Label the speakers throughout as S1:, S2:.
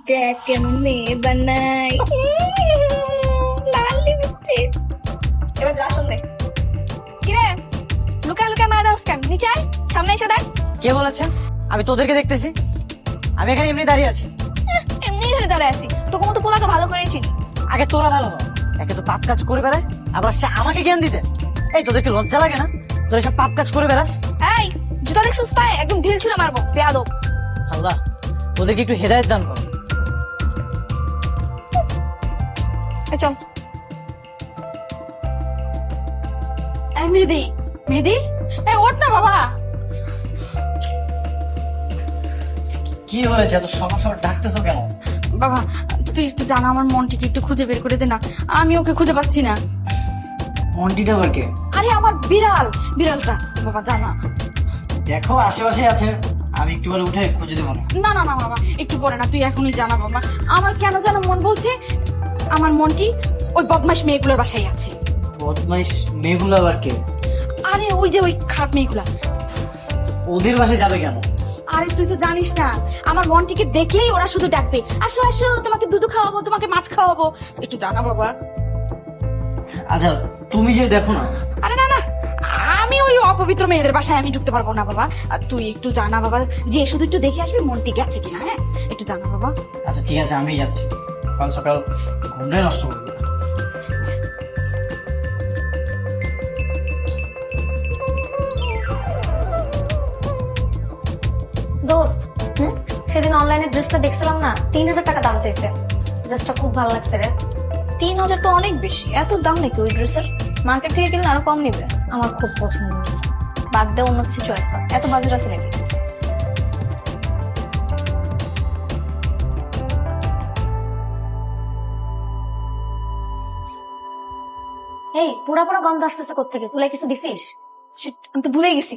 S1: দেখ কেমন মেয়ে বানাই লাল লিপস্টিক। এবার গ্লাস দে। কিরে লুকা লুকা মা দাও স্ক্যান নিচে আয়, সামনে এসে দেখ।
S2: কে বলেছে? আমি তোদেরকে দেখতেছি। আমি এখানে এমনি দাঁড়িয়ে আছি।
S1: এমনি ঘরে দাঁড়ায় আছি, তোকে মতো পোলাকে ভালো করে চিনি।
S2: আগে তোরা ভালো হ। একে তো পাপ কাজ করে বেড়ায়, আবার সে আমাকে জ্ঞান দিতে। এই তোদেরকে লজ্জা লাগে না? তোর সব পাপ কাজ করে বেড়াস।
S1: এই জুতা দেখছিস পায়ে, একদম ঢিল ছুঁড়ে মারবো বেয়াদব।
S2: আল্লাহ তোদেরকে একটু হেদায়েত দান কর।
S1: চল। এই মেহেদি, মেহেদি এই ওঠ না বাবা।
S2: কি হয়েছে? এত সকাল সকাল ডাকতেছো কেন?
S1: বাবা তুই একটু জানা, আমার মনটিকে একটু খুঁজে বের করে দে না, আমি ওকে খুঁজে পাচ্ছি না।
S2: মন্টিটা আবার কে?
S1: আরে আমার বিড়াল, বিড়ালটা বাবা জানা।
S2: দেখো আশেপাশে আছে, আমি একটু পরে উঠে খুঁজে দেবো না।
S1: না না না বাবা, একটু পরে না, তুই এখনই জানা বাবা। আমার কেন যেন মন বলছে আমার মনটি ওই বদমাইশ মেয়েগুলোর বাসায় আছে।
S2: বদমাইশ মেয়েগুলো আবার কে?
S1: আরে ওই যে ওই খারাপ মেয়েগুলা।
S2: ওদের বাসায় যাবে কেন?
S1: আরে তুই তো জানিস না, আমার মনটিকে দেখলেই ওরা শুধু ডাকবে, আসো আসো তোমাকে দুধ খাওয়াবো, তোমাকে মাছ খাওয়াবো। একটু জানা বাবা।
S2: আচ্ছা তুমি যে দেখো না।
S1: আরে না না, আমি ওই অপবিত্র মেয়েদের বাসায় আমি ঢুকতে পারবো না বাবা। আর তুই একটু জানা বাবা, যে শুধু একটু দেখে আসবি মনটি গেছে কিনা। হ্যাঁ একটু জানা বাবা।
S2: আচ্ছা ঠিক আছে, আমি যাচ্ছি। সকাল সকাল ঘুমটাই নষ্ট করবো।
S3: দোস্ত, সেদিন অনলাইনে ড্রেসটা দেখছিলাম না, 3000 টাকা দাম চাইছে। ড্রেসটা খুব ভালো লাগছে রে।
S1: 3000 তো অনেক বেশি, এত দাম নাকি ওই ড্রেসের? মার্কেট থেকে কিনলে আরো কম নিবে।
S3: আমার খুব পছন্দ হয়েছে।
S1: বাদ দে, অন্য কিছু চয়েস কর, এত বাজেট আছে নাকি?
S3: এই পুরা পুরা গন্ধ আসতেছে কোত্থেকে? তুলে কিছু দিছিস?
S1: Shit, আমি তো ভুলে গেছি।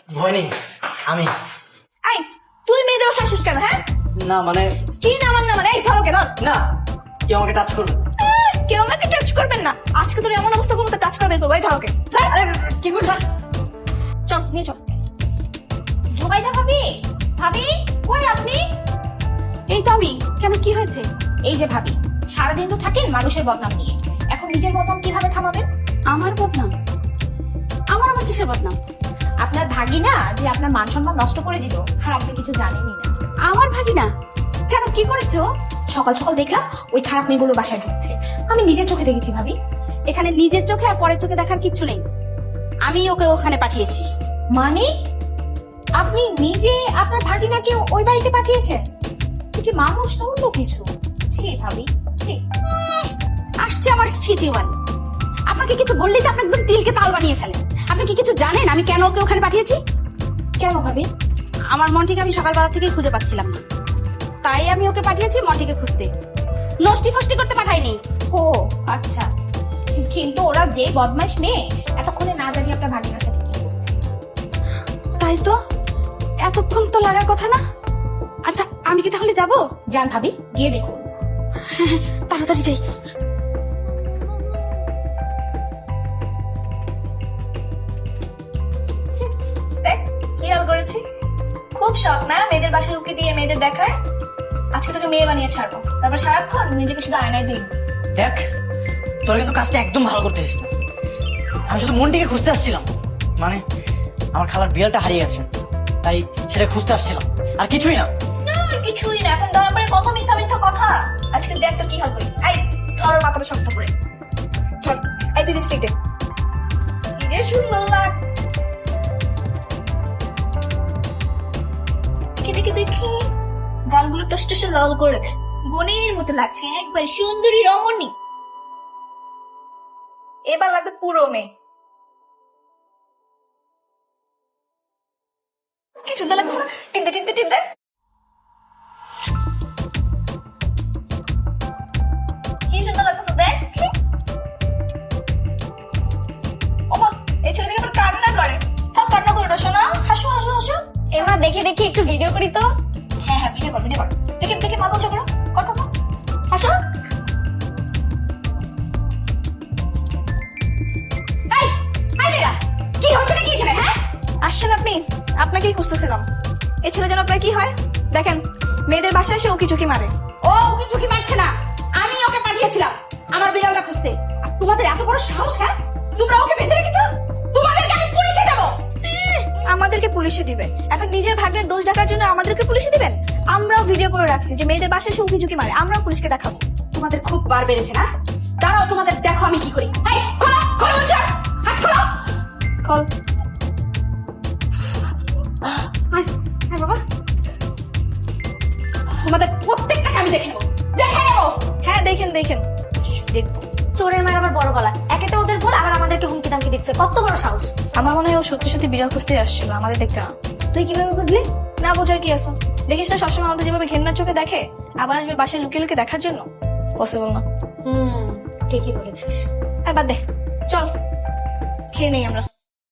S2: ভয় নেই, আমি।
S1: এই তুই মেয়েদের বাসায় আসিস কেন? হ্যাঁ
S2: না মানে
S1: কি না আমার না মানে, এই ধরো কেন?
S2: না, কেউ আমাকে টাচ করবে।
S1: কেউ আমাকে টাচ করবেন না, আজকে তোর এমন অবস্থা করবো টাচ করবেন করবো। এই ধরো কে? আরে কি করছ? চল নিয়ে চল।
S3: জুবাইদা ভাবি, ভাবি কই আপনি?
S1: এই তো আমি। কেন কি হয়েছে?
S3: এই যে ভাবি, সারাদিন তো থাকেন মানুষের বদনাম নিয়ে, এখন নিজের বদনাম কিভাবে থামাবেন?
S1: আমার বদনাম? আমার আবার কিসের বদনাম?
S3: আপনার ভাগিনা যে আপনার মান সম্মান নষ্ট করে দিল, আর আপনি কিছু জানেনই না।
S1: আমার ভাগিনা? কেন কি করেছে ও?
S3: সকাল সকাল দেখলাম ওই খারাপ মেয়েগুলো বাসায় ঢুকছে, আমি নিজের চোখে দেখেছি ভাবি।
S1: এখানে নিজের চোখে আর পরের চোখে দেখার কিচ্ছু নেই, আমি ওকে ওখানে পাঠিয়েছি।
S3: মানে আপনি নিজে আপনার ভাগিনাকে ওই বাড়িতে পাঠিয়েছেন? তুই কি মানুষ না অন্য কিছু? ছি ভাবি, ছি।
S1: আসছে আমার ছিটিওয়াল। আপনাকে কিছু বললেই তো আপনি একদম তিলকে তাল বানিয়ে ফেলেন। আপনি কি কিছু জানেন আমি কেন ওকে ওখানে পাঠিয়েছি?
S3: কেন ভাবি?
S1: আমার মনটিকে আমি সকালবেলা থেকে খুঁজে পাচ্ছিলাম না, তাই আমি ওকে পাঠিয়েছি মনটিকে খুঁজতে, নষ্টি ফষ্টি করতে পাঠাইনি।
S3: ও আচ্ছা, কিন্তু ওরা যে বদমাইশ মেয়ে, এতক্ষণে না জানি আপনার ভাগিনার সাথে কি করছে।
S1: তাই তো, এতক্ষণ তো লাগার কথা না। আচ্ছা আমি কি তাহলে যাব?
S3: যান ভাবি, গিয়ে দেখুন।
S1: তাড়াতাড়ি যাই। দেখ কি হাল করেছি। খুব শখ না মেয়েদের বাসায় উকি দিয়ে মেয়েদের দেখার? আজকে তোকে মেয়ে বানিয়ে ছাড়বো, তারপর সারাক্ষণ নিজেকে শুধু আয়নায় দিই।
S2: দেখ তোর কিন্তু কাজটা একদম ভালো করতেছিস না। আমি শুধু মনটিকে খুঁজতে আসছিলাম, মানে আমার খালার বিড়ালটা হারিয়ে গেছে, তাই সেটা খুঁজতে আসছিলাম, আর কিছুই না।
S1: না কিছুই না, এখন ধরা পড়ে কত মিথ্যা মিথ্যা কথা। আজকে দেখ তো কি হাল করি। এই ধর মাথাটা শক্ত করে ধর। এই তুই লিপস্টিক দে, কি যে সুন্দর লাগ। দেখি দেখি দেখি, গালগুলো টস টসে লাল করে দে, বনের মতো লাগছে, একবার সুন্দরী রমণী। এবার লাগবে পুরো মেয়ে। কি সুন্দর লাগছে না? টিপ দে টিপ দে টিপ দে। কি সুন্দর লাগছে দেখ। ওমা এই ছেলে দেখে আবার কান্না করে। হ্যাঁ কান্না করে না শোনা, হাসো হাসো হাসো।
S3: এবার দেখে দেখি একটু ভিডিও করি তো।
S1: হ্যাঁ হ্যাঁ ভিডিও কর ভিডিও কর। দেখে দেখে মাথা উঁচা করো, কর কর কর। হাসো। এই এই মেয়েরা কি হচ্ছে নাকি এখানে? হ্যাঁ আসছেন আপনি? আপনাকেই খুঁজতেছিলাম। এই ছেলে যেন আপনার কি হয় দেখেন, মেয়েদের বাসায় এসে উকি ঝুঁকি মারে।
S3: ও ওকে চোখে মারছে না, আমি ওকে পাঠিয়েছিলাম আমার বিড়ালটা খুঁজতে। আর তোমাদের এত বড় সাহস, হ্যাঁ? তোমরা ওকে বেঁধে রেখেছো? তোমাদেরকে আমি পুলিশে দেবো।
S1: আমাদেরকে পুলিশে দিবে? এখন নিজের ভাগ্নের দোষ দেখার জন্য আমাদেরকে পুলিশে দিবেন? আমরাও ভিডিও করে রাখছি যে মেয়েদের বাসায় এসে উকি ঝুঁকি মারে, আমরাও পুলিশকে দেখাবো।
S3: তোমাদের খুব বার বেড়েছে না? দাঁড়াও, তোমাদের দেখো আমি কি করি। এই খোলো, খোলো বলছো, হাত খোলো।
S1: খল।
S3: আয়, আয় বাবা, তোমাদের প্রত্যেকটাকে আমি দেখে নেবো, দেখে নেবো।
S1: হ্যাঁ দেখেন দেখেন, দেখবো।
S4: চোরের মায়ের আবার বড় গলা, একেতে ওদের ভুল আবার আমাদেরকে হুমকি দামকি দিচ্ছে, কত বড় সাহস।
S1: আমার মনে হয় ও সত্যি সত্যি বিড়াল খুঁজতে আসছিল, আমাদের দেখতে না।
S4: তুই কিভাবে বুঝলি?
S1: না বোঝার কি আছে, দেখিস না সবসময় আমাদের যেভাবে ঘেন্নার চোখে দেখে, আবার আসবে বাসায় লুকিয়ে লুকিয়ে দেখার জন্য। পসিবল না।
S4: ঠিকই বলেছিস।
S1: বাদ দে, চল খেয়ে নেই আমরা।